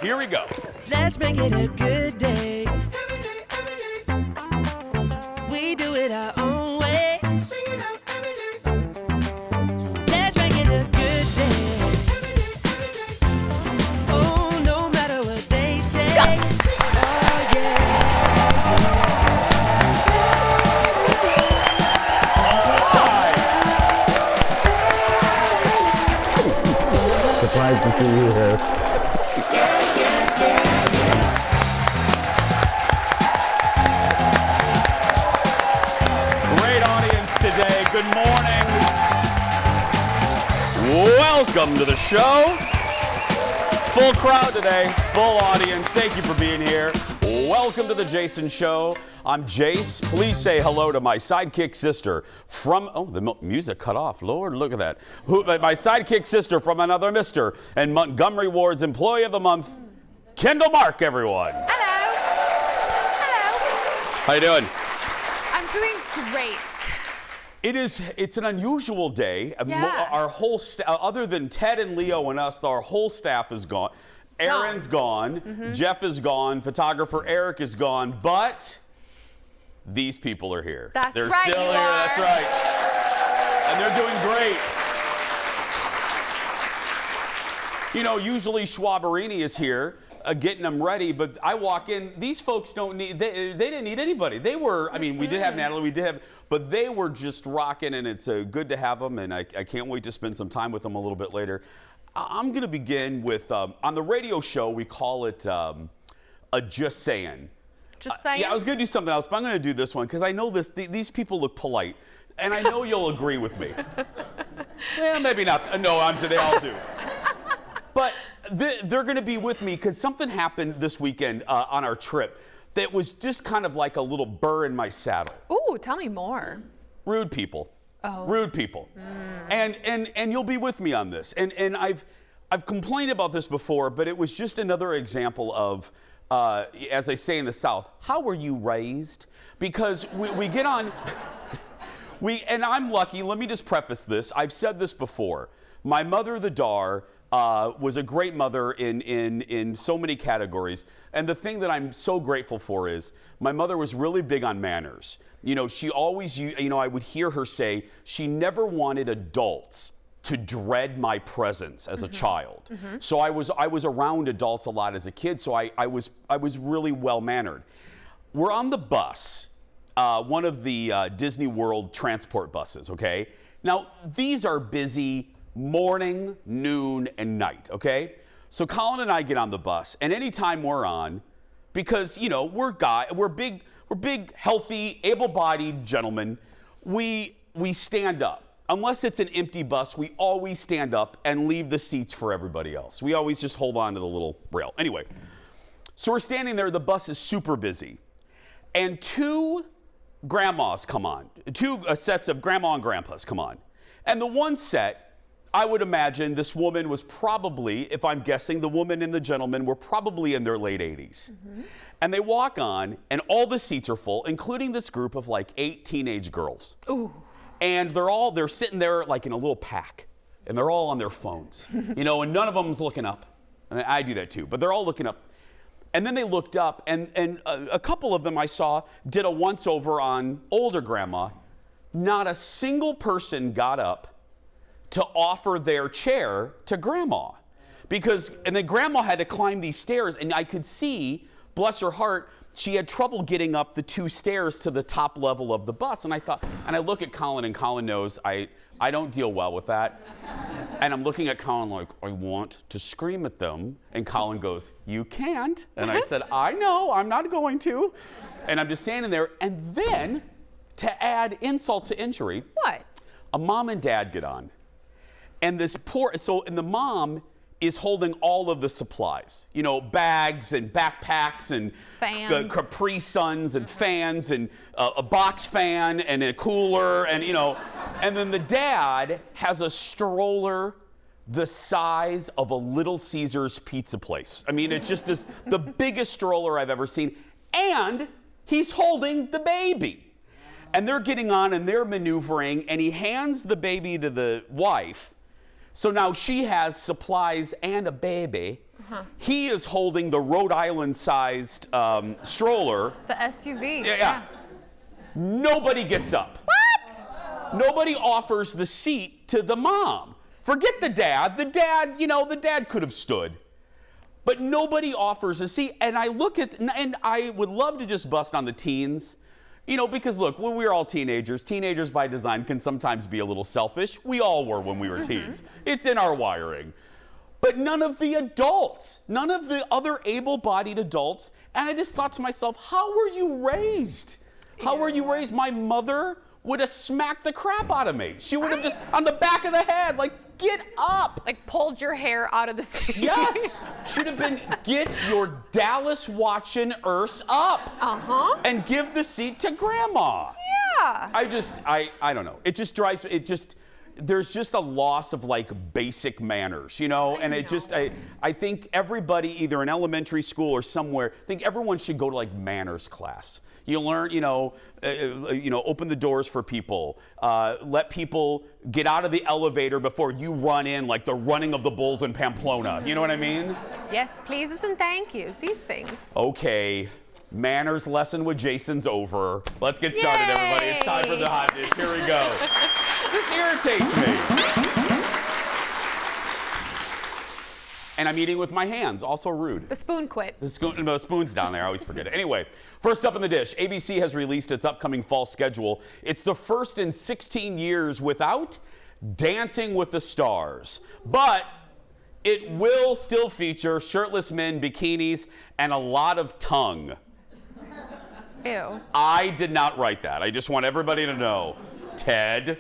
Here we go. Let's make it a good day. We do it our own way. Let's make it a good day. Oh, no matter what they say. Oh, Surprised to see you here. Great audience today. Good morning. Welcome to the show. Full crowd today, full audience. Thank you for being here. Welcome to the Jason Show. I'm Jace. Please say hello to my sidekick sister from, oh, the music cut off. Lord, look at that. My sidekick sister from another Mr. and Montgomery Ward's Employee of the Month, Kendall Mark, everyone. Hello. How you doing? I'm doing great. It's an unusual day. Yeah. Our whole other than Ted and Leo and us, our whole staff is gone. Aaron's gone. Mm-hmm. Jeff is gone. Photographer Eric is gone. But these people are here. They're right, still here. That's right. And they're doing great. You know, usually Schwaberini is here getting them ready, but I walk in, these folks don't need, they didn't need anybody. They were, I mean, we did have Natalie, but they were just rocking, and it's good to have them, and I can't wait to spend some time with them a little bit later. I'm going to begin with, on the radio show, we call it a Just Saying. Just saying? Yeah, I was going to do something else, but I'm going to do this one because I know these people look polite, and I know you'll agree with me. Well, maybe not. No, they all do. But they're going to be with me because something happened this weekend on our trip that was just kind of like a little burr in my saddle. Ooh, tell me more. Rude people. Oh. Rude people. And you'll be with me on this. And I've complained about this before, but it was just another example of, as I say in the South, how were you raised? Because we get on, and I'm lucky, let me just preface this. I've said this before. My mother, the Dar, was a great mother in so many categories. And the thing that I'm so grateful for is my mother was really big on manners. You know, she always, I would hear her say she never wanted adults to dread my presence as a child. So I was around adults a lot as a kid, so I was really well-mannered. We're on the bus, one of the Disney World transport buses, okay? Now, these are busy morning, noon, and night, okay? So Colin and I get on the bus, and anytime we're on, because, you know, we're big, healthy, able-bodied gentlemen, we stand up. Unless it's an empty bus, we always stand up and leave the seats for everybody else. We always just hold on to the little rail. Anyway, so we're standing there, the bus is super busy, and two grandmas come on, two sets of grandma and grandpas come on. And the one set, I would imagine this woman was probably, if I'm guessing, the woman and the gentleman were probably in their late 80s. And they walk on, and all the seats are full, including this group of like 8 teenage girls. Ooh. And they're sitting there like in a little pack, and they're all on their phones, you know, and none of them's looking up. And I do that too, but they're all looking up. And then they looked up, and a couple of them I saw did a once-over on older grandma. Not a single person got up to offer their chair to grandma, and then grandma had to climb these stairs, and I could see, bless her heart, she had trouble getting up the 2 stairs to the top level of the bus. And I thought, and I look at Colin, and Colin knows I don't deal well with that. And I'm looking at Colin like, I want to scream at them. And Colin goes, you can't. And I said, I know, I'm not going to. And I'm just standing there. And then, to add insult to injury, what? A mom and dad get on. And and the mom is holding all of the supplies, you know, bags and backpacks and Capri Suns and fans and a box fan and a cooler and, you know, and then the dad has a stroller the size of a Little Caesars pizza place. I mean, it's just the biggest stroller I've ever seen. And he's holding the baby. And they're getting on and they're maneuvering, and he hands the baby to the wife. So now she has supplies and a baby, He is holding the Rhode Island-sized stroller. The SUV. Yeah. Nobody gets up. What? Nobody offers the seat to the mom. Forget the dad. The dad could have stood. But nobody offers a seat. And I look at, and I would love to just bust on the teens. Because look, when we were all teenagers by design can sometimes be a little selfish. We all were when we were teens. It's in our wiring. But none of the adults, none of the other able-bodied adults. And I just thought to myself, how were you raised? How were you raised? My mother would have smacked the crap out of me. She would have just, on the back of the head, like, get up. Like pulled your hair out of the seat. Yes. Should have been, get your Dallas watching Urs up. And give the seat to grandma. Yeah. I don't know. It just drives, there's just a loss of like basic manners, I think everybody, either in elementary school or somewhere, I think everyone should go to like manners class. You learn, open the doors for people, let people get out of the elevator before you run in, like the running of the bulls in Pamplona. You know what I mean? Yes, pleases and thank yous, these things. Okay, manners lesson with Jason's over. Let's get started, Yay! everybody. It's time for the hot dish. Here we go. This irritates me. And I'm eating with my hands, also rude. The spoon quit. The spoon's down there, I always forget it. Anyway, first up in the dish, ABC has released its upcoming fall schedule. It's the first in 16 years without Dancing with the Stars. But it will still feature shirtless men, bikinis, and a lot of tongue. Ew. I did not write that. I just want everybody to know. Ted.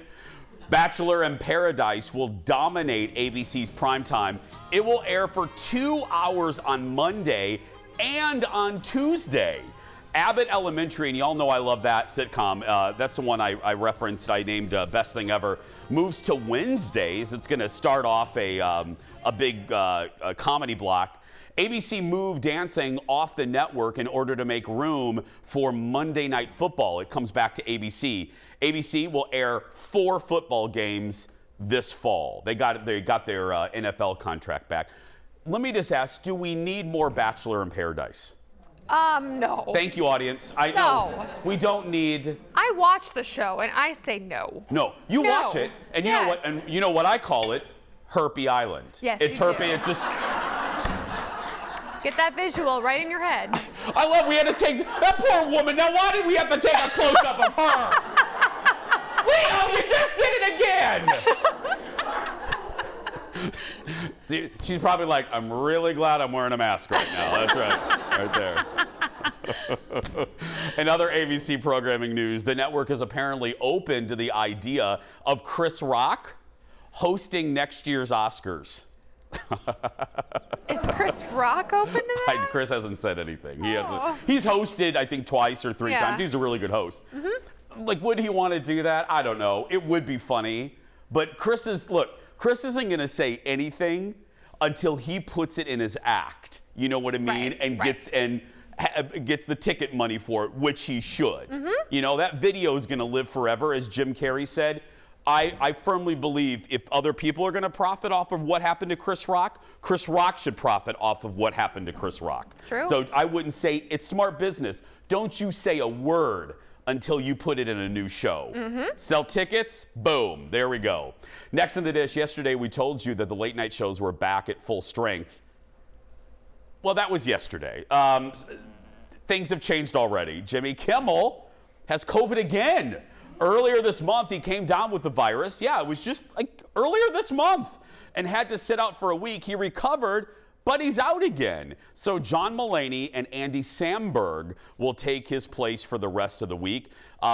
Bachelor in Paradise will dominate ABC's primetime. It will air for 2 hours on Monday and on Tuesday. Abbott Elementary, and y'all know I love that sitcom. That's the one I referenced. I named Best Thing Ever. Moves to Wednesdays. It's going to start off a big comedy block. ABC moved dancing off the network in order to make room for Monday Night Football. It comes back to ABC. ABC will air 4 football games this fall. They got their NFL contract back. Let me just ask, do we need more Bachelor in Paradise? No. Thank you, audience. I know we don't need. I watch the show and I say no. No, you watch it, and you know what? And you know what I call it? Herpy Island. Yes, it's you herpy. do. It's just. Get that visual right in your head. I love we had to take that poor woman. Now, why did we have to take a close up of her? Leo, you just did it again. She's probably like, I'm really glad I'm wearing a mask right now. That's right there. In other ABC programming news, the network is apparently open to the idea of Chris Rock hosting next year's Oscars. Is Chris Rock open to that? Chris hasn't said anything. He hasn't. He's hosted, I think, twice or 3 times. He's a really good host. Like, would he want to do that? I don't know. It would be funny. But Chris isn't going to say anything until he puts it in his act. You know what I mean? Gets the ticket money for it, which he should. That video is going to live forever, as Jim Carrey said. I firmly believe if other people are going to profit off of what happened to Chris Rock should profit off of what happened to Chris Rock. It's true. So I wouldn't say it's smart business. Don't you say a word until you put it in a new show. Sell tickets, boom, there we go. Next in the dish, yesterday we told you that the late night shows were back at full strength. Well, that was yesterday. Things have changed already. Jimmy Kimmel has COVID again. Earlier this month, he came down with the virus. Yeah, it was just like earlier this month and had to sit out for a week. He recovered, but he's out again. So John Mulaney and Andy Samberg will take his place for the rest of the week.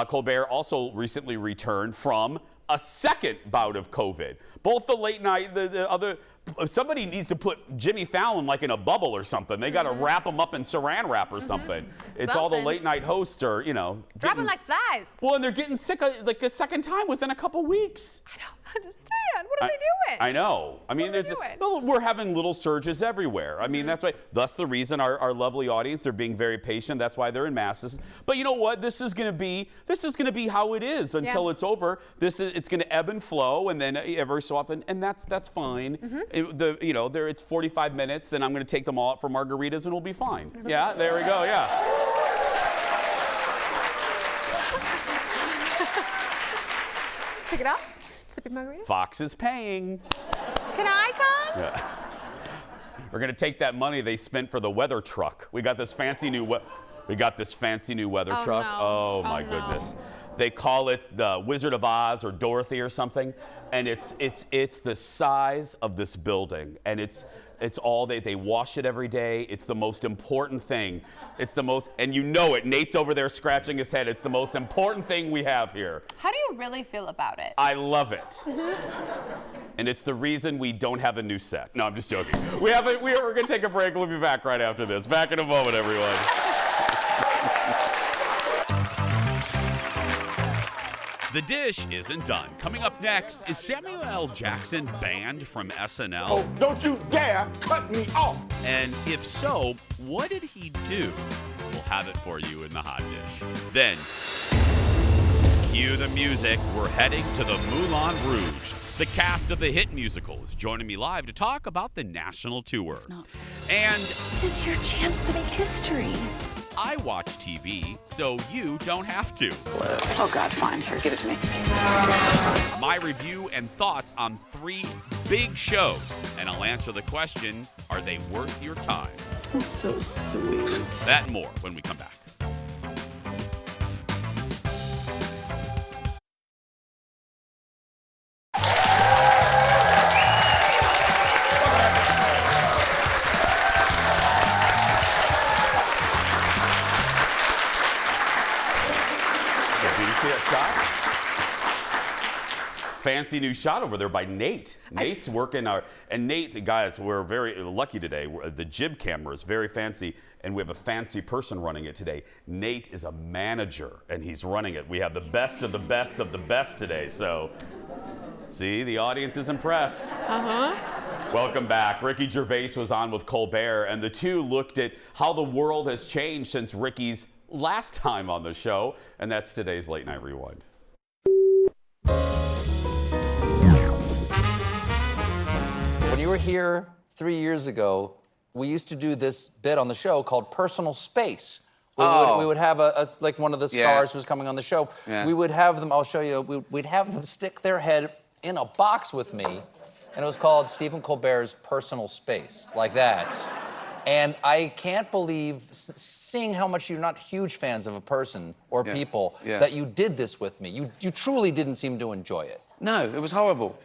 Colbert also recently returned from a second bout of COVID. Both the late night, the other, somebody needs to put Jimmy Fallon like in a bubble or something. They got to wrap him up in saran wrap or something. It's all the late night hosts are, dropping like flies. Well, and they're getting sick like a second time within a couple weeks. I don't understand. What are they doing? I know. I mean, What are they doing? we're having little surges everywhere. I mean, that's why. Thus, the reason our lovely audience, they're being very patient. That's why they're in masses. But you know what? This is going to be how it is until it's over. It's going to ebb and flow, and then every so often, and that's fine. It's 45 minutes. Then I'm going to take them all out for margaritas, and it'll be fine. Yeah, there we go. Yeah. Check it out. Sip your margarita. Fox is paying. Can I come? Yeah. We're gonna take that money they spent for the weather truck. We got this fancy new weather truck. No. Oh my goodness. They call it the Wizard of Oz or Dorothy or something, and it's the size of this building, and it's all they wash it every day. It's the most important thing. And you know it. Nate's over there scratching his head. It's the most important thing we have here. How do you really feel about it? I love it. And it's the reason we don't have a new set. No, I'm just joking. We're going to take a break. We'll be back right after this. Back in a moment, everyone. The dish isn't done. Coming up next, is Samuel L. Jackson banned from SNL? Oh, don't you dare cut me off! And if so, what did he do? We'll have it for you in the hot dish. Then, cue the music. We're heading to the Moulin Rouge. The cast of the hit musical is joining me live to talk about the national tour. And this is your chance to make history. I watch TV, so you don't have to. Oh, God, fine. Here, give it to me. My review and thoughts on 3 big shows. And I'll answer the question, are they worth your time? That's so sweet. That and more when we come back. Fancy new shot over there by Nate. Nate's working and Nate, guys, we're very lucky today. The jib camera is very fancy, and we have a fancy person running it today. Nate is a manager, and he's running it. We have the best of the best of the best today, so see, the audience is impressed. Welcome back. Ricky Gervais was on with Colbert, and the two looked at how the world has changed since Ricky's last time on the show, and that's today's Late Night Rewind. When you were here 3 years ago, we used to do this bit on the show called Personal Space. We would have like one of the stars who's coming on the show. Yeah. We would have them, I'll show you, we'd have them stick their head in a box with me, and it was called Stephen Colbert's Personal Space, like that. And I can't believe, seeing how much you're not huge fans of a person or people, that you did this with me. You truly didn't seem to enjoy it. No, it was horrible.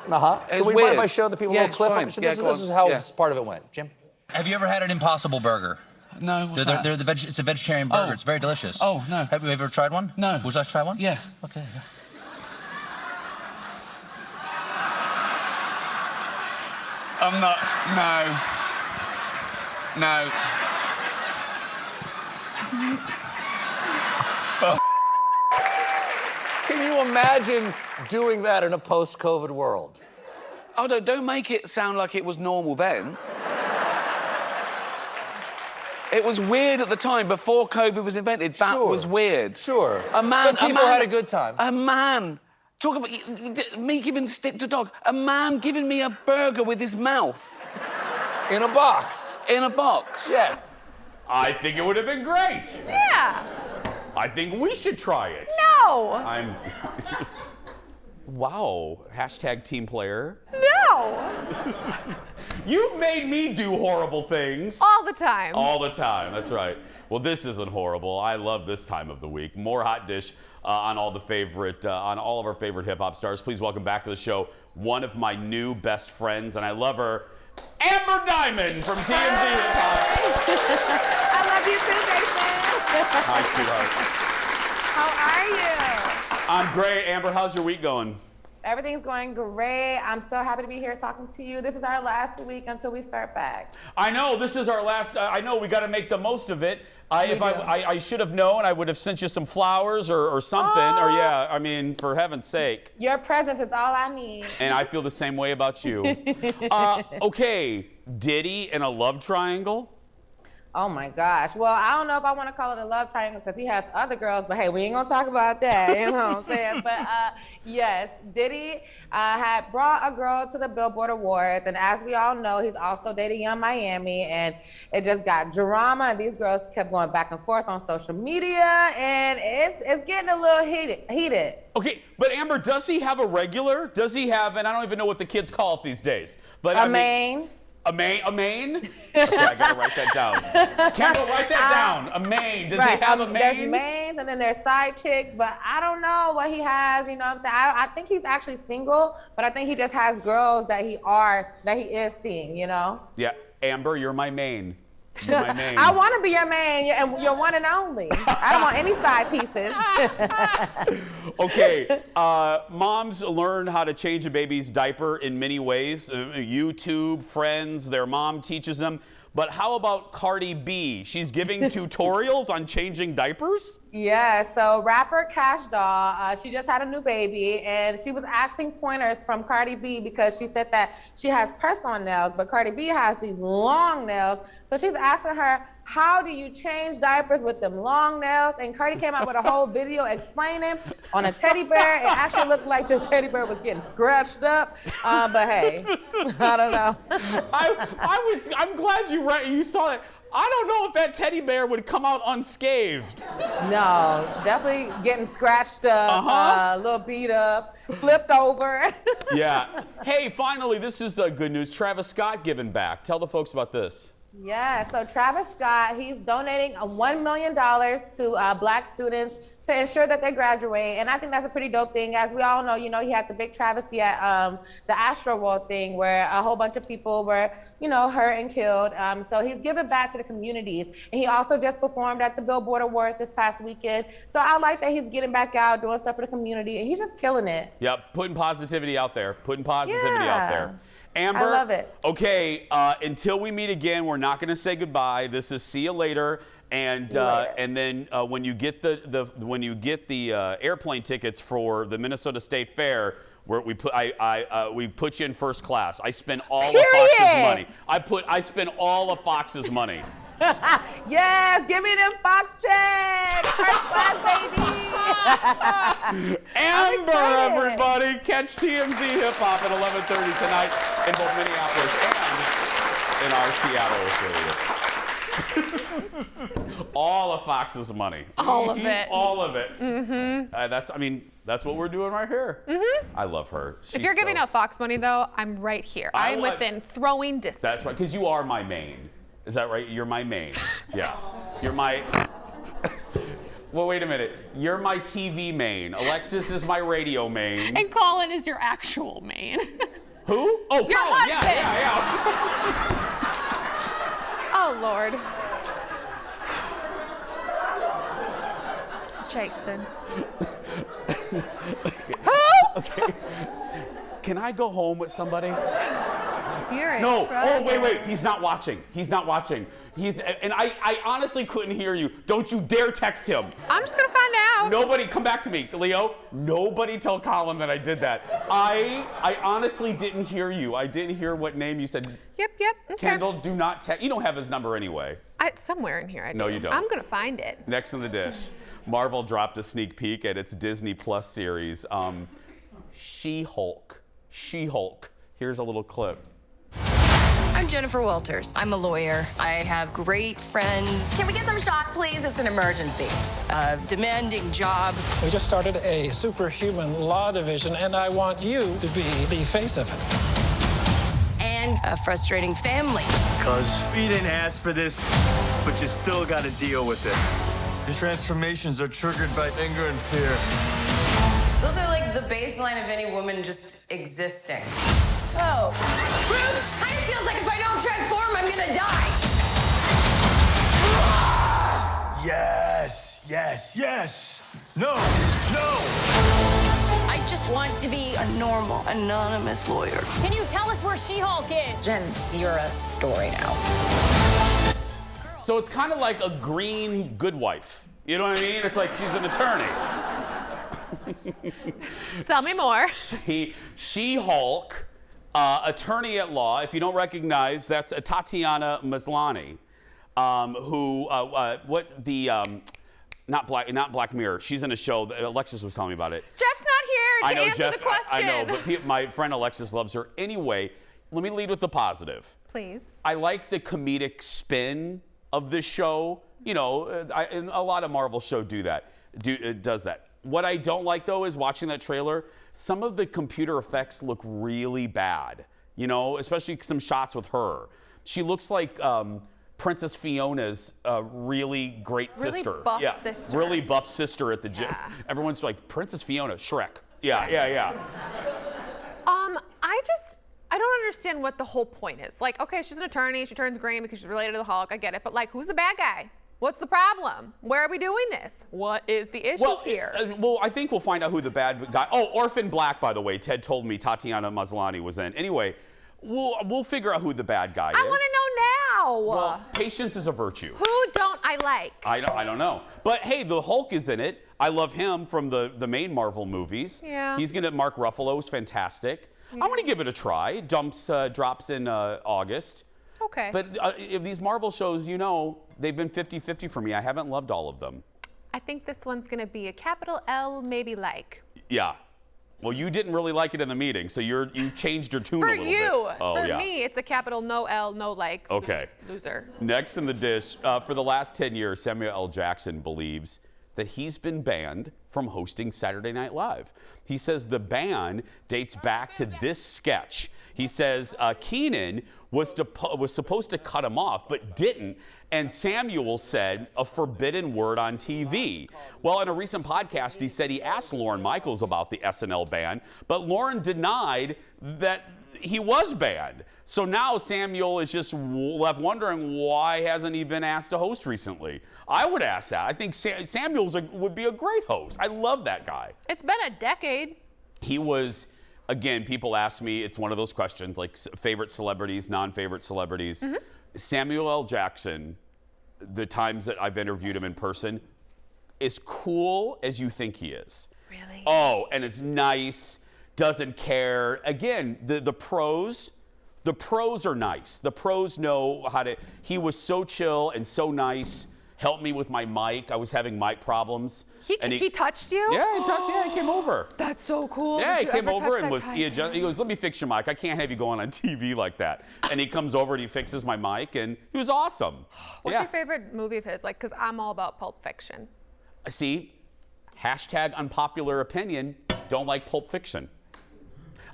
Can we mind if I show the people a little clip? Fine. This is how part of it went. Jim? Have you ever had an Impossible Burger? No, what's that? It's a vegetarian burger. It's very delicious. Oh, no. Have you ever tried one? No. Would you like to try one? Yeah. Okay. I'm not. No. Can you imagine doing that in a post-COVID world? Oh, don't make it sound like it was normal then. It was weird at the time, before COVID was invented. That was weird. Sure. But people had a good time. A man. Talk about me giving stick to dog. A man giving me a burger with his mouth. In a box. In a box. Yes. I think it would have been great. Yeah. I think we should try it. No. I'm. Wow. Hashtag team player. No. You've made me do horrible things. All the time. All the time. That's right. Well, this isn't horrible. I love this time of the week. More hot dish on all of our favorite hip hop stars. Please welcome back to the show one of my new best friends, and I love her, Amber Diamond from TMZ Hip Hop. I love you too, Jason. Hi, sweetheart. How are you? I'm great. Amber, how's your week going? Everything's going great. I'm so happy to be here talking to you. This is our last week until we start back. I know, this is our last, I know we got to make the most of it. I should have known, I would have sent you some flowers or something. Or yeah, I mean, for heaven's sake. Your presence is all I need. And I feel the same way about you. Okay, Diddy in a love triangle? Oh my gosh. Well, I don't know if I want to call it a love triangle because he has other girls, but hey, we ain't gonna talk about that, you know what I'm saying? But yes, Diddy had brought a girl to the Billboard Awards, and as we all know, he's also dating Young Miami, and it just got drama. These girls kept going back and forth on social media, and it's getting a little heated. Okay, but Amber, does he have a regular? Does he have, and I don't even know what the kids call it these days, but A main? A main? Okay, I gotta write that down. Kendall, write that down. A main. Does he have a main? There's mains and then there's side chicks, but I don't know what he has, you know what I'm saying? I think he's actually single, but I think he just has girls that he is seeing, you know? Yeah, Amber, you're my main. You're my main. I want to be your main, and you're one and only. I don't want any side pieces. Okay, moms learn how to change a baby's diaper in many ways. YouTube, friends, their mom teaches them. But how about Cardi B? She's giving tutorials on changing diapers? Yeah, so rapper Cash Doll, she just had a new baby, and she was asking pointers from Cardi B because she said that she has press-on nails, but Cardi B has these long nails. So she's asking her, how do you change diapers with them long nails? And Cardi came out with a whole video explaining on a teddy bear. It actually looked like the teddy bear was getting scratched up. But hey, I don't know. I'm glad you saw it. I don't know if that teddy bear would come out unscathed. No, definitely getting scratched up, a little beat up, flipped over. Yeah. Hey, finally, this is good news. Travis Scott giving back. Tell the folks about this. Yeah, so Travis Scott, he's donating $1 million to Black students to ensure that they graduate. And I think that's a pretty dope thing. As we all know, you know, he had the big travesty at the Astro World thing where a whole bunch of people were, you know, hurt and killed. So he's giving back to the communities. And he also just performed at the Billboard Awards this past weekend. So I like that he's getting back out, doing stuff for the community, and he's just killing it. Yep, putting positivity out there. Out there. Amber, I love it. Okay, until we meet again, we're not going to say goodbye. This is see you later, and then when you get the airplane tickets for the Minnesota State Fair, where we put you in first class. I spent all of Fox's money. I spent all of Fox's money. Yes, give me them Fox checks. First class, baby. Amber, everybody. Catch TMZ Hip Hop at 11:30 tonight in both Minneapolis and in our Seattle affiliate. All of Fox's money. All of it. All of it. Mm-hmm. That's what we're doing right here. Mm-hmm. I love her. If you're giving out Fox money, though, I'm right here. I'm within throwing distance. That's right, because you are my main. Is that right? You're my main. Yeah. You're my... Well, wait a minute. You're my TV main. Alexis is my radio main. And Colin is your actual main. Who? Oh, your Colin. Husband. Yeah. Oh, Lord. Jason. Okay. Can I go home with somebody? You're in No. trouble. Oh, wait. He's not watching. And I honestly couldn't hear you. Don't you dare text him. I'm just gonna find out. Nobody, come back to me, Leo. Nobody tell Colin that I did that. I honestly didn't hear you. I didn't hear what name you said. Yep. Okay. Kendall, do not text. You don't have his number anyway. It's somewhere in here. I do. No, you don't. I'm gonna find it. Next on the dish, Marvel dropped a sneak peek at its Disney Plus series, She-Hulk. Here's a little clip. I'm Jennifer Walters. I'm a lawyer. I have great friends. Can we get some shots, please? It's an emergency. A demanding job. We just started a superhuman law division, and I want you to be the face of it. And a frustrating family. Because we didn't ask for this, but you still got to deal with it. The transformations are triggered by anger and fear. Those are like the baseline of any woman just existing. Oh. Bruce, kind of feels like if I don't transform, I'm gonna die. Yes. No. I just want to be a normal, anonymous lawyer. Can you tell us where She-Hulk is? Jen, you're a story now. So it's kind of like a green good wife. You know what I mean? It's like she's an attorney. Tell me more. She-Hulk, attorney at law. If you don't recognize, that's Tatiana Maslany, not Black Mirror. She's in a show that Alexis was telling me about it. Jeff's not here to answer the question. I know, but my friend Alexis loves her. Anyway, let me lead with the positive. Please. I like the comedic spin of this show. You know, and a lot of Marvel show does that. What I don't like, though, is watching that trailer, some of the computer effects look really bad, you know, especially some shots with her. She looks like Princess Fiona's really great sister. Buff sister. Really buff sister at the gym. Yeah. Everyone's like, Princess Fiona, Shrek. Yeah. I don't understand what the whole point is. Like, okay, she's an attorney, she turns green because she's related to the Hulk, I get it, but like, who's the bad guy? What's the problem? Where are we doing this? What is the issue here? Well, I think we'll find out who the bad guy. Oh, Orphan Black, by the way. Ted told me Tatiana Maslany was in. Anyway, we'll figure out who the bad guy is. I want to know now. Well, patience is a virtue. Who don't I like? I don't know. But hey, the Hulk is in it. I love him from the main Marvel movies. Yeah. He's gonna. Mark Ruffalo is fantastic. Yeah. I want to give it a try. Drops in August. Okay. But these Marvel shows, you know, they've been 50-50 for me. I haven't loved all of them. I think this one's going to be a capital L, maybe like. Yeah. Well, you didn't really like it in the meeting, so you changed your tune a little bit. For me, it's a capital no L, no like. Okay. Loser. Next in the dish, for the last 10 years, Samuel L. Jackson believes that he's been banned from hosting Saturday Night Live. He says the ban dates back to this sketch. He says Keenan was supposed to cut him off, but didn't, and Samuel said a forbidden word on TV. Well, in a recent podcast, he said he asked Lorne Michaels about the SNL ban, but Lorne denied that he was banned. So now Samuel is just left wondering, why hasn't he been asked to host recently? I would ask that. I think Samuel would be a great host. I love that guy. It's been a decade. He was, again, people ask me, it's one of those questions, like favorite celebrities, non-favorite celebrities. Mm-hmm. Samuel L. Jackson, the times that I've interviewed him in person, is cool as you think he is. Really? Oh, and is nice, doesn't care. Again, the pros are nice. The pros know how to, he was so chill and so nice. Helped me with my mic. I was having mic problems. He touched you? Yeah, he came over. That's so cool. Yeah, he came over and he goes, let me fix your mic. I can't have you going on TV like that. And he comes over and he fixes my mic, and he was awesome. What's your favorite movie of his? Like, because I'm all about Pulp Fiction. See, hashtag unpopular opinion, don't like Pulp Fiction.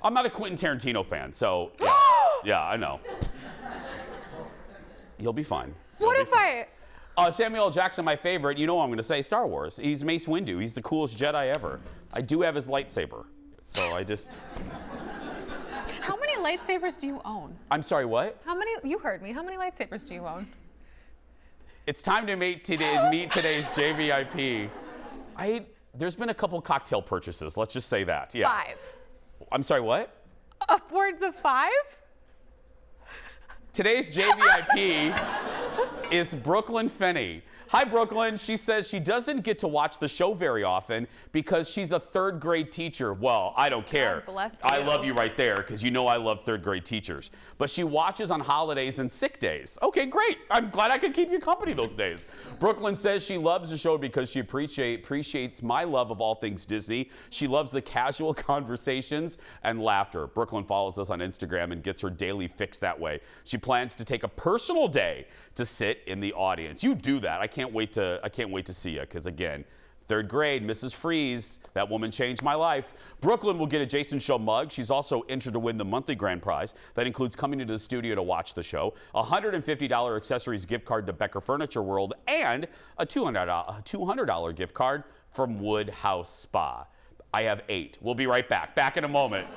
I'm not a Quentin Tarantino fan, so yeah, yeah, I know. You'll be fine. Samuel L. Jackson, my favorite, you know what I'm going to say, Star Wars. He's Mace Windu. He's the coolest Jedi ever. I do have his lightsaber, so I just... How many lightsabers do you own? I'm sorry, what? How many, you heard me, how many lightsabers do you own? It's time to meet today's JVIP. There's been a couple cocktail purchases, let's just say that. Yeah. 5. I'm sorry, what? Upwards of 5? Today's JVIP is Brooklyn Finney. Hi, Brooklyn. She says she doesn't get to watch the show very often because she's a third grade teacher. Well, I don't care. God bless you. I love you right there because you know I love third grade teachers. But she watches on holidays and sick days. Okay, great. I'm glad I could keep you company those days. Brooklyn says she loves the show because she appreciates my love of all things Disney. She loves the casual conversations and laughter. Brooklyn follows us on Instagram and gets her daily fix that way. She plans to take a personal day to sit in the audience. You do that. I can't wait to see you because, again, third grade, Mrs. Freeze, that woman changed my life. Brooklyn will get a Jason Show mug. She's also entered to win the monthly grand prize. That includes coming into the studio to watch the show, a $150 accessories gift card to Becker Furniture World, and a $200 gift card from Woodhouse Spa. I have 8. We'll be right back. Back in a moment.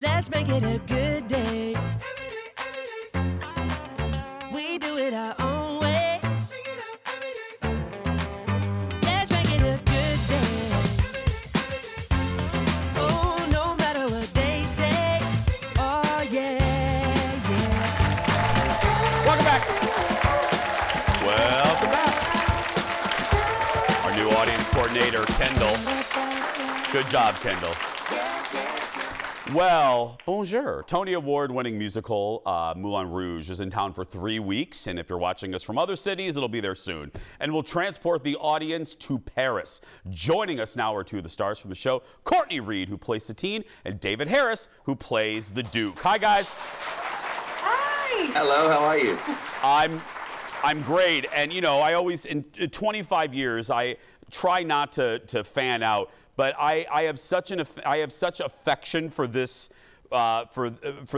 Let's make it a good day. it our own way. Let's make it a good day. Oh, no matter what they say. Oh, yeah, yeah. Welcome back. Welcome back. Our new audience coordinator, Kendall. Good job, Kendall. Well, bonjour. Tony Award-winning musical Moulin Rouge is in town for 3 weeks, and if you're watching us from other cities, it'll be there soon. And we'll transport the audience to Paris. Joining us now are two of the stars from the show, Courtney Reed, who plays Satine, and David Harris, who plays the Duke. Hi, guys. Hi. Hello, how are you? I'm great, and you know, I always, in 25 years, I try not to fan out, but I have such affection for this for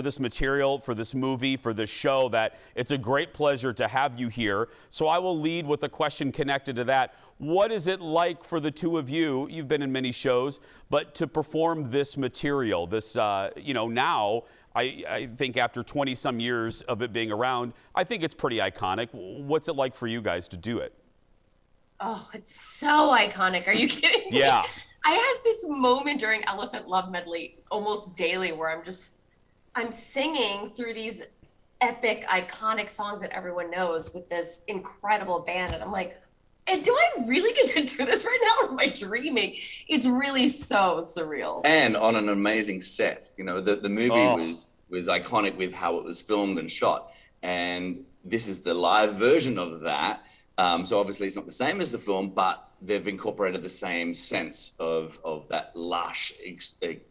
this material, for this movie, for this show, that it's a great pleasure to have you here. So I will lead with a question connected to that. What is it like for the two of you? You've been in many shows, but to perform this material, this you know, now. I think after 20-some years of it being around, I think it's pretty iconic. What's it like for you guys to do it? Oh, it's so iconic. Are you kidding me? Yeah. I had this moment during Elephant Love Medley almost daily where I'm singing through these epic, iconic songs that everyone knows with this incredible band. And I'm like, and do I really get to do this right now, or am I dreaming? It's really so surreal. And on an amazing set. You know, the movie was iconic with how it was filmed and shot. And this is the live version of that. So obviously it's not the same as the film, but they've incorporated the same sense of that lush,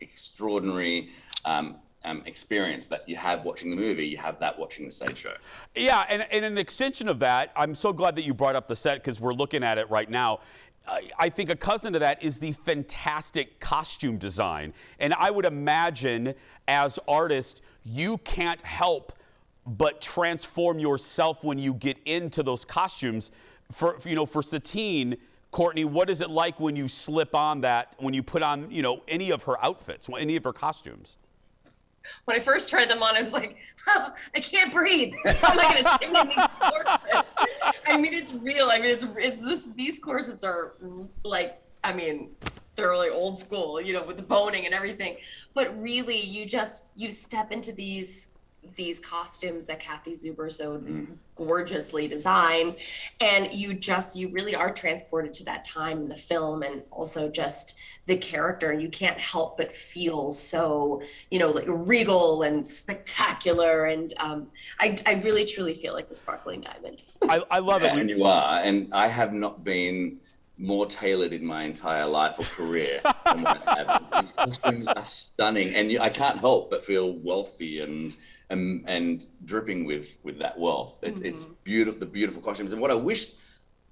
extraordinary experience that you have watching the movie. You have that watching the stage show. Yeah, and an extension of that, I'm so glad that you brought up the set, because we're looking at it right now. I think a cousin to that is the fantastic costume design. And I would imagine, as artists, you can't help but transform yourself when you get into those costumes. For Satine, Courtney, what is it like when you slip on that, when you put on, you know, any of her outfits, any of her costumes? When I first tried them on, I was like, oh, I can't breathe. How am I going to sing in these corsets? I mean, it's real. I mean, these corsets are like, I mean, they're really old school, you know, with the boning and everything. But really, you step into these costumes that Kathy Zuber so gorgeously designed, and you really are transported to that time in the film, and also just the character. You can't help but feel so, you know, like regal and spectacular, and I really truly feel like the sparkling diamond. I love it. And you are, and I have not been more tailored in my entire life or career than what I have. These costumes are stunning, and I can't help but feel wealthy and dripping with that wealth. It's beautiful, the beautiful costumes. And what I wish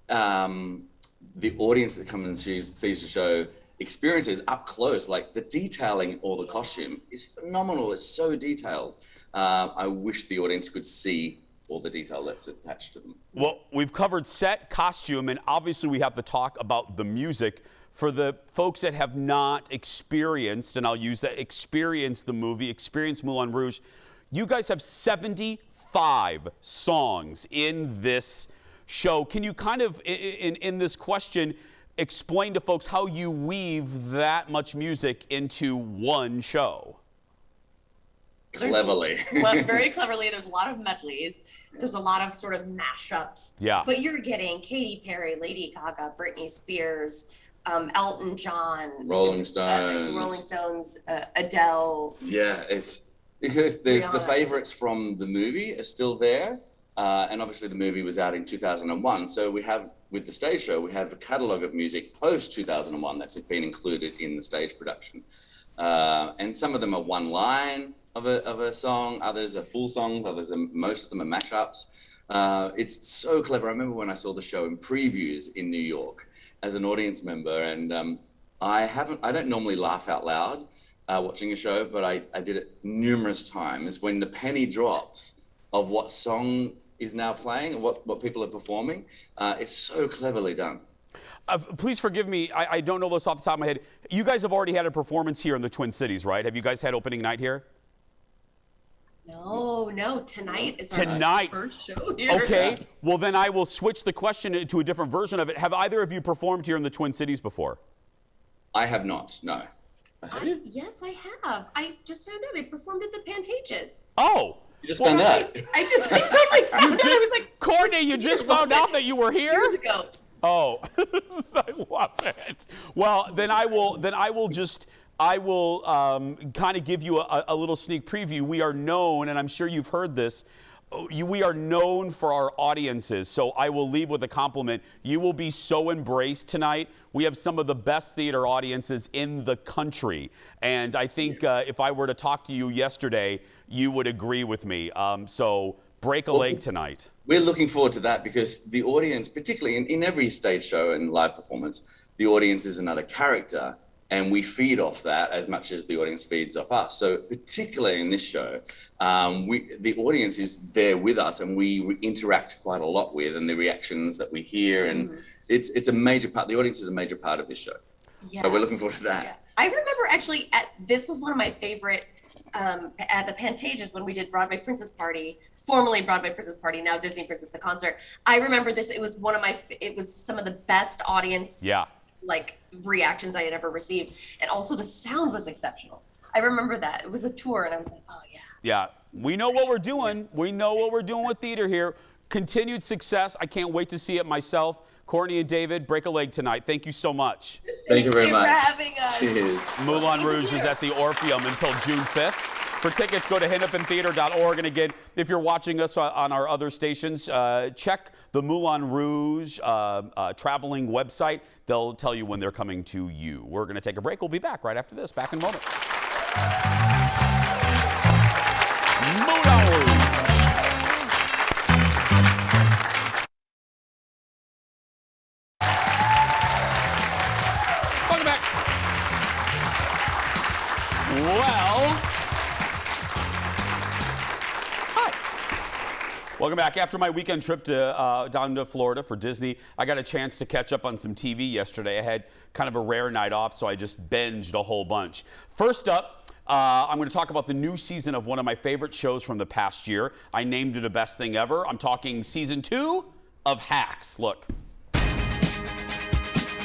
the audience that comes and sees the show experiences up close, like the detailing or the costume is phenomenal. It's so detailed. I wish the audience could see all the detail that's attached to them. Well, we've covered set, costume, and obviously we have to talk about the music. For the folks that have not experienced, and I'll use that, experienced the movie, experienced Moulin Rouge, you guys have 75 songs in this show. Can you kind of, in this question, explain to folks how you weave that much music into one show? Cleverly. Very cleverly. There's a lot of medleys. There's a lot of sort of mashups. Yeah. But you're getting Katy Perry, Lady Gaga, Britney Spears, Elton John, Rolling Stones, Adele. Yeah, it's because there's the favorites from the movie are still there. And obviously the movie was out in 2001. So we have, with the stage show, we have a catalog of music post 2001 that's been included in the stage production. And some of them are one line of a song, others are full songs, most of them are mashups. It's so clever. I remember when I saw the show in previews in New York as an audience member, and I don't normally laugh out loud watching a show, but I did it numerous times when the penny drops of what song is now playing and what people are performing. It's so cleverly done. Please forgive me, I don't know this off the top of my head. You guys have already had a performance here in the Twin Cities, right? Have you guys had opening night here? No, tonight is Tonight. our first show here. Okay, well then I will switch the question to a different version of it. Have either of you performed here in the Twin Cities before? I have not, no. Yes, I have. I just found out I performed at the Pantages. Oh. You just found out? I totally found out. I was like, Courtney, you just found out that you were here? Years ago. Oh, I love it. Well, then I will kind of give you a little sneak preview. We are known, and I'm sure you've heard this, we are known for our audiences, so I will leave with a compliment. You will be so embraced tonight. We have some of the best theater audiences in the country, and I think if I were to talk to you yesterday, you would agree with me. So break a leg tonight. We're looking forward to that because the audience, particularly in every stage show and live performance, the audience is another character. And we feed off that as much as the audience feeds off us. So particularly in this show, the audience is there with us and we interact quite a lot with, and the reactions that we hear. And it's a major part. The audience is a major part of this show. Yeah. So we're looking forward to that. Yeah. I remember actually this was one of my favorite at the Pantages when we did Broadway Princess Party, formerly Broadway Princess Party, now Disney Princess the Concert. I remember this. It was it was some of the best audience like reactions I had ever received. And also the sound was exceptional. I remember that. It was a tour and I was like, oh yeah. Yeah, we know what we're doing. We know what we're doing with theater here. Continued success. I can't wait to see it myself. Courtney and David, break a leg tonight. Thank you so much. Thank you very much. Thank you for having us. Cheers. Moulin Rouge is at the Orpheum until June 5th. For tickets, go to hennepintheater.org. And again, if you're watching us on our other stations, check the Moulin Rouge traveling website. They'll tell you when they're coming to you. We're going to take a break. We'll be back right after this. Back in a moment. Moulin Rouge. Welcome back. Well, welcome back. After my weekend trip to down to Florida for Disney, I got a chance to catch up on some TV yesterday. I had kind of a rare night off, so I just binged a whole bunch. First up, I'm going to talk about the new season of one of my favorite shows from the past year. I named it a best thing ever. I'm talking season 2 of Hacks. Look.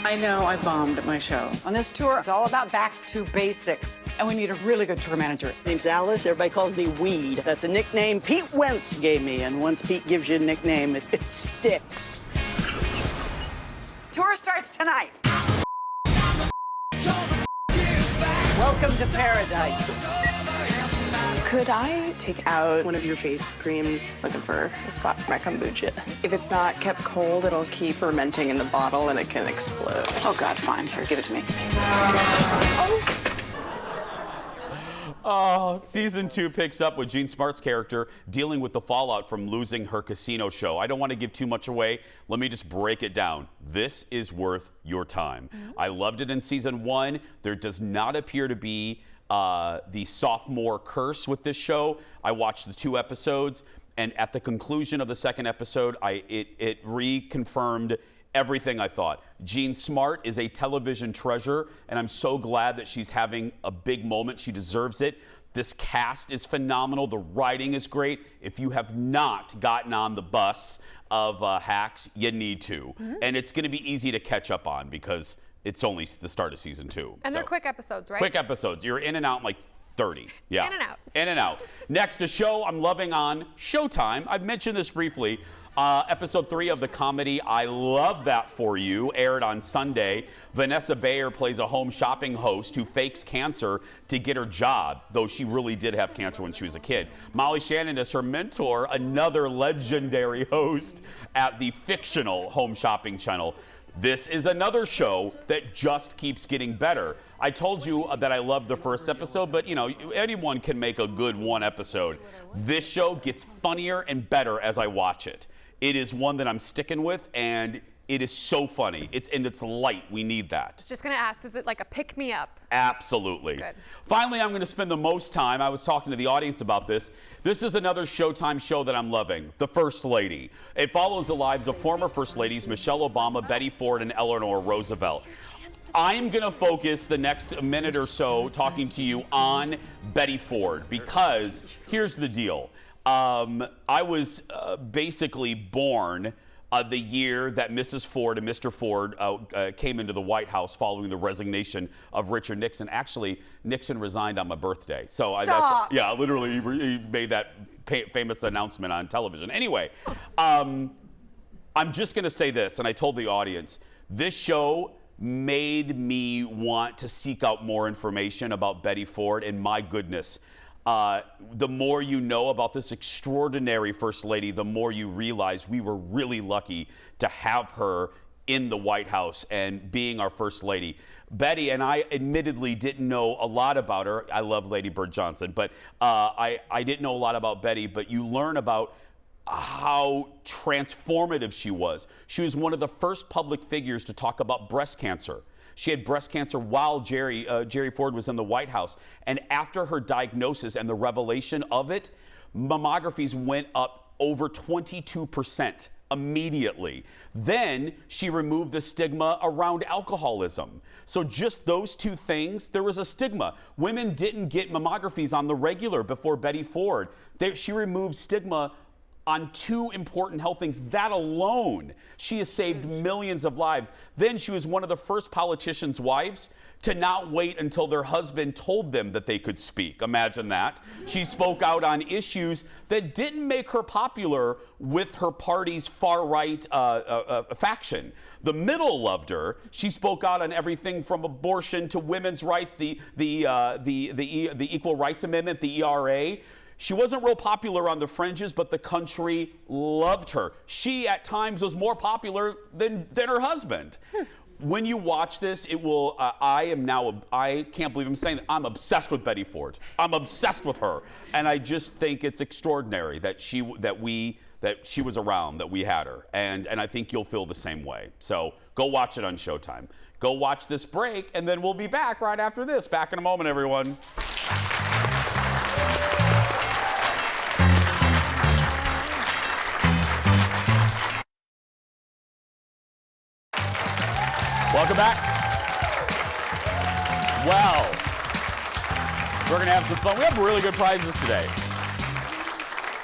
I know I bombed at my show. On this tour, it's all about back to basics, and we need a really good tour manager. Name's Alice. Everybody calls me Weed. That's a nickname Pete Wentz gave me, and once Pete gives you a nickname, it sticks. Tour starts tonight. Welcome to paradise. Could I take out one of your face creams? Looking for a spot for my kombucha. If it's not kept cold, it'll keep fermenting in the bottle and it can explode. Oh, God, fine. Here, give it to me. Oh, season 2 picks up with Jean Smart's character dealing with the fallout from losing her casino show. I don't want to give too much away. Let me just break it down. This is worth your time. I loved it in season 1. There does not appear to be the sophomore curse with this show. I watched the 2 episodes, and at the conclusion of the 2nd episode, it reconfirmed everything I thought. Jean Smart is a television treasure, and I'm so glad that she's having a big moment. She deserves it. This cast is phenomenal. The writing is great. If you have not gotten on the bus of Hacks, you need to. And it's going to be easy to catch up on because it's only the start of season 2. And they're quick episodes, right? Quick episodes. You're in and out in like 30. Yeah. In and out. In and out. Next, a show I'm loving on Showtime. I've mentioned this briefly. Episode 3 of the comedy I Love That For You aired on Sunday. Vanessa Bayer plays a home shopping host who fakes cancer to get her job, though she really did have cancer when she was a kid. Molly Shannon is her mentor, another legendary host at the fictional home shopping channel. This is another show that just keeps getting better. I told you that I loved the first episode, but you know, anyone can make a good one episode. This show gets funnier and better as I watch it. It is one that I'm sticking with, and it is so funny. It's light. We need that. Just gonna ask, is it like a pick-me-up? Absolutely. Good. Finally, I'm going to spend the most time. I was talking to the audience about this. This is another Showtime show that I'm loving, The First Lady. It follows the lives of former First Ladies Michelle Obama, Betty Ford, and Eleanor Roosevelt. I'm going to focus the next minute or so talking to you on Betty Ford, because here's the deal. I was basically born the year that Mrs. Ford and Mr. Ford came into the White House following the resignation of Richard Nixon. Actually, Nixon resigned on my birthday. So literally he made that famous announcement on television. Anyway, I'm just going to say this, and I told the audience, this show made me want to seek out more information about Betty Ford, and my goodness, the more you know about this extraordinary First Lady, the more you realize we were really lucky to have her in the White House and being our First Lady. Betty, and I admittedly didn't know a lot about her. I love Lady Bird Johnson, but I didn't know a lot about Betty, but you learn about how transformative she was. She was one of the first public figures to talk about breast cancer. She had breast cancer while Jerry Ford was in the White House. And after her diagnosis and the revelation of it, mammographies went up over 22% immediately. Then she removed the stigma around alcoholism. So just those two things, there was a stigma. Women didn't get mammographies on the regular before Betty Ford. She removed stigma on two important health things. That alone, she has saved millions of lives. Then she was one of the first politicians' wives to not wait until their husband told them that they could speak. Imagine that. She spoke out on issues that didn't make her popular with her party's far-right faction. The middle loved her. She spoke out on everything from abortion to women's rights, the Equal Rights Amendment, the ERA. She wasn't real popular on the fringes, but the country loved her. She, at times, was more popular than her husband. When you watch this, it will, I can't believe I'm saying that, I'm obsessed with Betty Ford. I'm obsessed with her. And I just think it's extraordinary that she was around, that we had her. And I think you'll feel the same way. So go watch it on Showtime. Go watch this break, and then we'll be back right after this. Back in a moment, everyone. Welcome back. Well, we're going to have some fun. We have really good prizes today.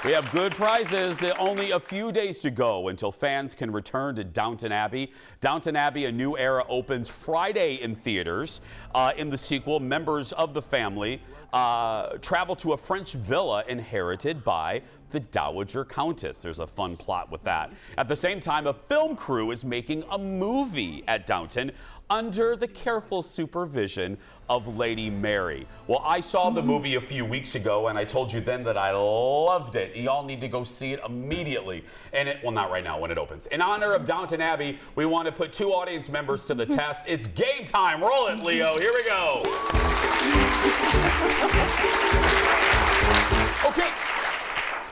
We have good prizes. Only a few days to go until fans can return to Downton Abbey. Downton Abbey, A New Era opens Friday in theaters. In the sequel, members of the family travel to a French villa inherited by the Dowager Countess. There's a fun plot with that. At the same time, a film crew is making a movie at Downton under the careful supervision of Lady Mary. Well, I saw the movie a few weeks ago, and I told you then that I loved it. Y'all need to go see it immediately. And well, not right now when it opens. In honor of Downton Abbey, we want to put two audience members to the test. It's game time. Roll it, Leo. Here we go. Okay.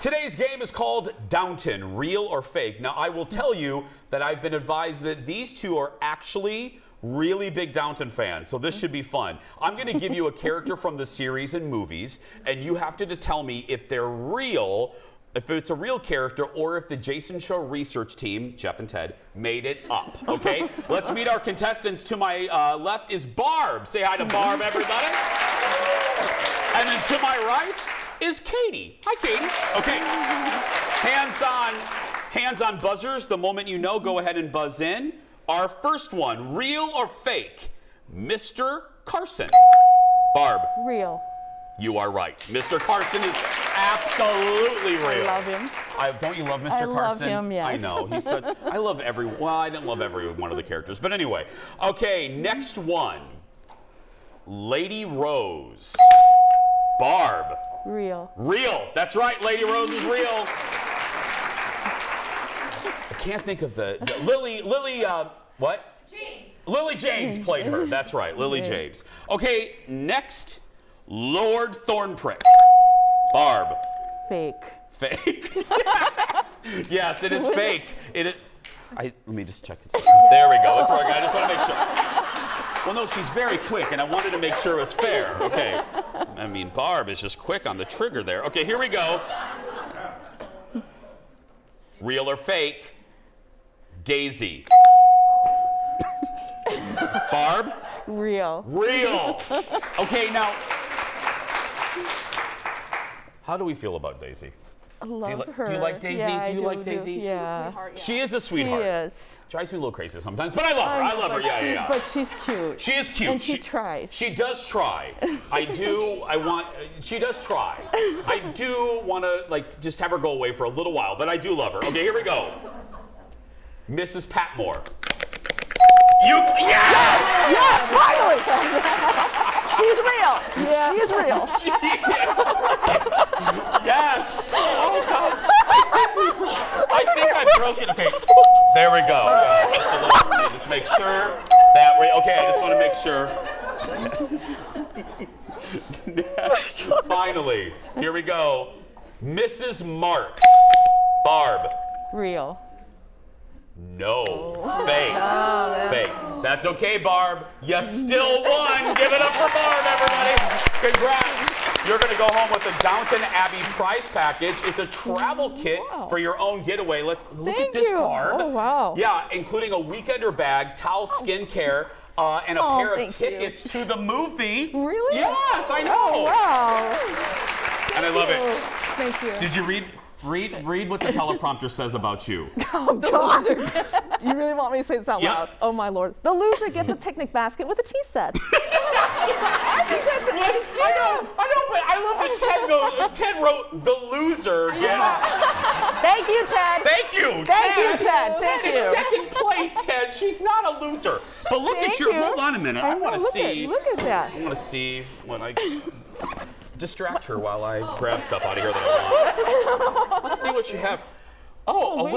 Today's game is called Downton, Real or Fake. Now, I will tell you that I've been advised that these two are actually really big Downton fans, so this should be fun. I'm going to give you a character from the series and movies, and you have to tell me if they're real, if it's a real character, or if the Jason Show research team, Jeff and Ted, made it up, okay? Let's meet our contestants. To my left is Barb. Say hi to Barb, everybody. And then to my right is Katie. Hi, Katie. Okay. Hands on buzzers. The moment you know, go ahead and buzz in. Our first one, real or fake? Mr. Carson. Barb. Real. You are right. Mr. Carson is absolutely real. I love him. Don't you love Mr. Carson? I love him, yes. I know. He's such, I love every, well, I didn't love every one of the characters. But anyway. Okay, next one. Lady Rose. Barb. Real. Real. That's right. Lady Rose is real. I can't think of the Lily, what? James. Lily James played her. That's right. Lily James. Okay, next, Lord Thornprick. Barb. Fake. Fake. Yes, it is fake. It is. Let me just check it. There we go. That's right. I just want to make sure. Well, no, she's very quick, and I wanted to make sure it was fair. Okay. I mean, Barb is just quick on the trigger there. Okay, here we go. Real or fake? Daisy. Barb? Real. Real. Okay, now, how do we feel about Daisy? I love her. Do you like Daisy? Yeah, do you like Daisy? Yeah. She is a sweetheart. She is. Drives me a little crazy sometimes, but I love her. I love her. Yeah. But she's cute. She is cute. And she tries. She does try. She does try. I do want to, like, just have her go away for a little while, but I do love her. Okay, here we go. Mrs. Patmore. Yes, finally! She's real. Yeah. She is real. Yes. Oh, God. I think I broke it. Okay, there we go. Just make sure that we. Okay, I just want to make sure. Finally, here we go. Mrs. Marks. Barb. Real. No. Fake. Fake. That's okay, Barb. You still won. Give it up for Barb, everybody. Congrats. You're going to go home with the Downton Abbey prize package. It's a travel kit for your own getaway. Let's look at this, Barb. Oh, wow. Yeah, including a weekender bag, towel, skincare, and a pair of tickets to the movie. Really? Yes, I know. Oh, wow. And I love it. Thank you. Did you read what the teleprompter says about you? Oh, God. You really want me to say this out loud? Oh, my Lord. The loser gets a picnic basket with a tea set. I think that's a I know, but I love that Ted wrote the loser gets. Thank you, Ted. Thank you, Thank you, Ted. Thank in you. second place, Ted. She's not a loser. But look at your. Hold on a minute. I want to see. Look at that. I want to see when I distract her while I grab stuff out of here that I want. Let's see what you have. Oh,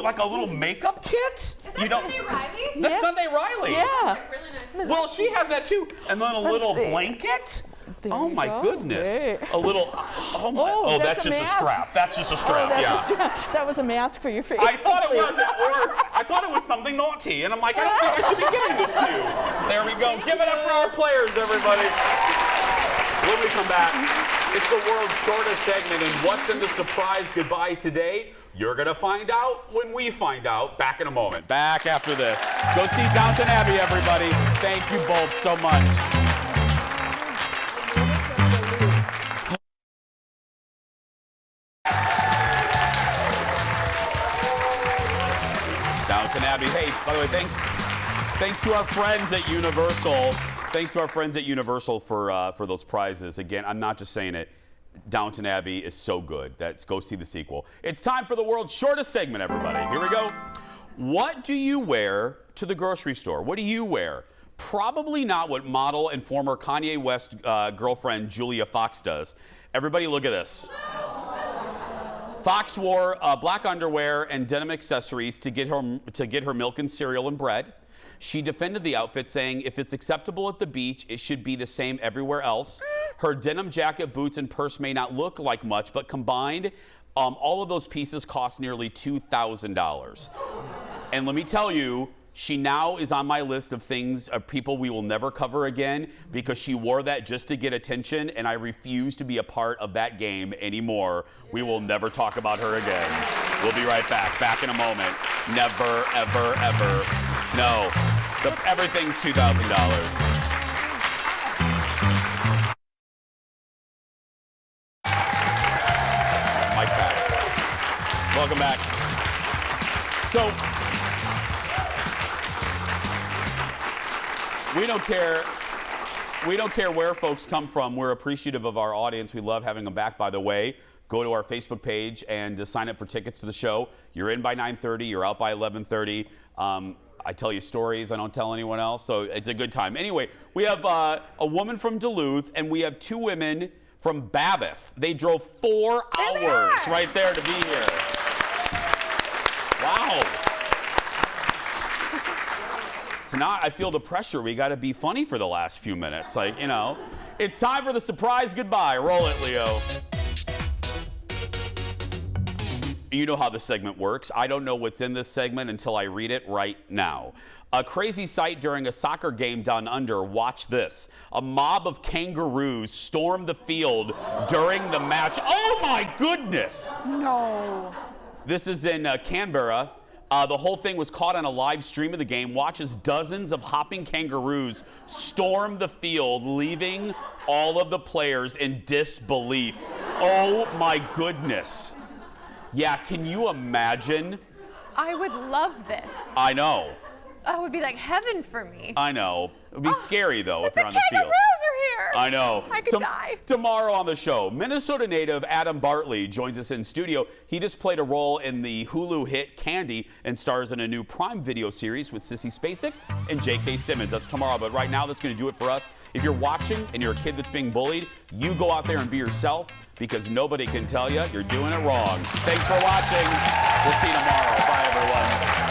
like a little makeup kit? Is that Sunday Riley? That's Sunday Riley. Yeah. Really nice. Well, she has that too. And then a little blanket. Oh my goodness. Great. A little. Oh, that's just a strap. That's just a strap. That was a mask for your face. I thought it was, I thought it was something naughty, and I'm like, I don't think I should be giving this to you. There we go. Give it up for our players, everybody. When we come back, it's the world's shortest segment, and what's in the surprise goodbye today? You're gonna find out when we find out. Back in a moment. Back after this. Go see Downton Abbey, everybody. Thank you both so much. Downton Abbey. Hey, by the way, thanks to our friends at Universal. Thanks to our friends at Universal for those prizes. Again, I'm not just saying it. Downton Abbey is so good. Go see the sequel. It's time for the world's shortest segment, everybody. Here we go. What do you wear to the grocery store? What do you wear? Probably not what model and former Kanye West girlfriend Julia Fox does. Everybody look at this. Fox wore black underwear and denim accessories to get her milk and cereal and bread. She defended the outfit, saying if it's acceptable at the beach, it should be the same everywhere else. Her denim jacket, boots, and purse may not look like much, but combined, all of those pieces cost nearly $2,000. And let me tell you, she now is on my list of people we will never cover again because she wore that just to get attention, and I refuse to be a part of that game anymore. We will never talk about her again. We'll be right back. Back in a moment. Never, ever, ever. No. Everything's $2,000. Mike back. Welcome back. So, we don't care where folks come from. We're appreciative of our audience. We love having them back, by the way. Go to our Facebook page and sign up for tickets to the show. You're in by 9:30. You're out by 11:30. I tell you stories. I don't tell anyone else, so it's a good time. Anyway, we have a woman from Duluth, and we have two women from Babeff. They drove 4 hours right there to be here. Wow. So now I feel the pressure. We got to be funny for the last few minutes. Like, you know, it's time for the surprise goodbye. Roll it, Leo. You know how this segment works. I don't know what's in this segment until I read it right now. A crazy sight during a soccer game down under. Watch this. A mob of kangaroos stormed the field during the match. Oh my goodness! No. This is in Canberra. The whole thing was caught on a live stream of the game. Watch as dozens of hopping kangaroos storm the field, leaving all of the players in disbelief. Oh my goodness. Yeah, can you imagine? I would love this. I know. That would be like heaven for me. I know. It would be scary, though, if The you're on the kangaroos field. are here. I know. I could die. Tomorrow on the show, Minnesota native Adam Bartley joins us in studio. He just played a role in the Hulu hit Candy and stars in a new Prime Video series with Sissy Spacek and J.K. Simmons. That's tomorrow, but right now that's going to do it for us. If you're watching and you're a kid that's being bullied, you go out there and be yourself because nobody can tell you you're doing it wrong. Thanks for watching. We'll see you tomorrow. Bye, everyone.